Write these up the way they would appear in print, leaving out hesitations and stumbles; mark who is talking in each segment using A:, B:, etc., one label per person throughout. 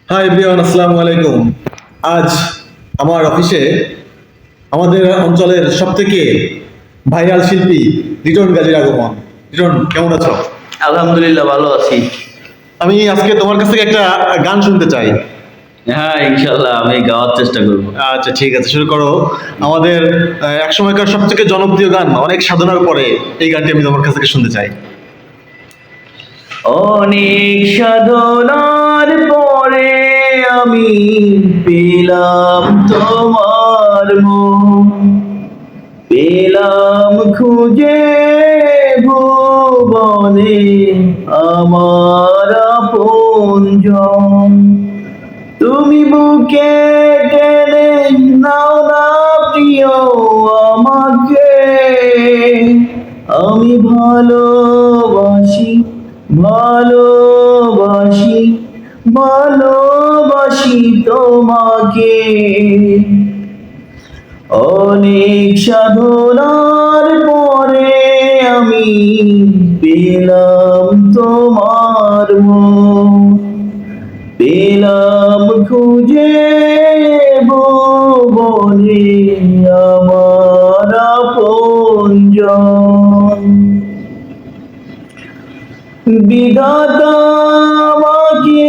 A: Hi everyone, আসসালামু আলাইকুম। আজ আমার অফিসে আমাদের অঞ্চলের সবথেকে ভাইরাল শিল্পী রিটন গাজীর আগমন। রিটন, কেমন আছো?
B: আলহামদুলিল্লাহ, ভালো আছি।
A: আমি আজকে তোমার কাছ থেকে একটা গান শুনতে চাই।
B: হ্যাঁ, ইনশাল্লাহ আমি গাওয়ার চেষ্টা করব।
A: আচ্ছা, ঠিক আছে, শুরু করো। আমাদের এক সময়কার সবথেকে জনপ্রিয় গান, অনেক সাধনার পরে এই গানটি আমি তোমার কাছ থেকে শুনতে চাই।
B: অনেক সাধনার পরে আমি পেলাম তোমার মন, পেলাম খুঁজে ভুবনে আমার আপনজন। তুমি বুকে টেনে নাও না প্রিয় আমাকে, আমি ভালোবাসি ভালোবাসি ভালোবাসি তোমাকে। অনেক সাধনার পরে আমি পেলাম তোমার মন, পেলাম খুঁজে ভুবনে আমার আপনজন। বিধাতা আমাকে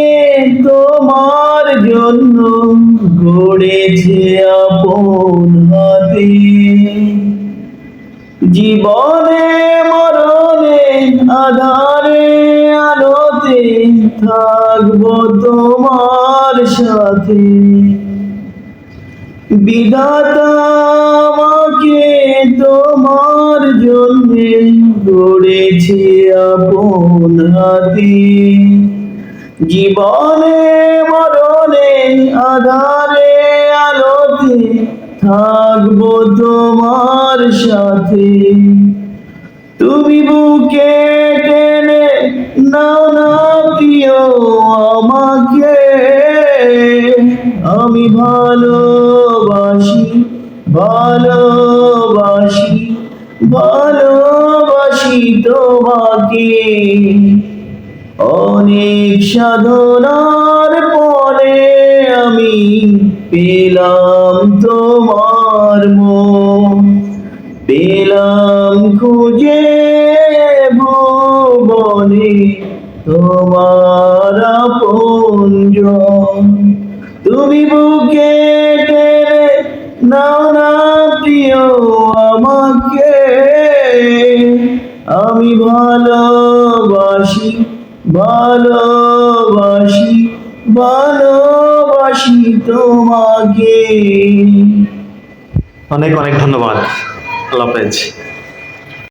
B: তোমার জন্য গড়েছে আপন হাতে, জীবনে মরণে আধারে আলোতে থাকবো তোমার সাথে। বিধাতা আমাকে তোমার জন্যে গড়েছে আপন হাতে, জীবনে মরণে আধারে আলোতে থাকবো তোমার সাথে। তুমি বুকে টেনে নাও না প্রিয় আমাকে, আমি ভালোবাসি ভালোবাসি ভালোবাসি তোমাকে। অনেক সাধনার পরে আমি পেলাম তোমার মন, পেলাম খুঁজে ভুবনে তোমার আপনজন। তুমি বুকে টেনে নাও না প্রিয় আমাকে, আমি ভালোবাসি ভালোবাসি ভালোবাসি তোমাকে।
A: অনেক অনেক ধন্যবাদ। আল্লাহ হাফেজ।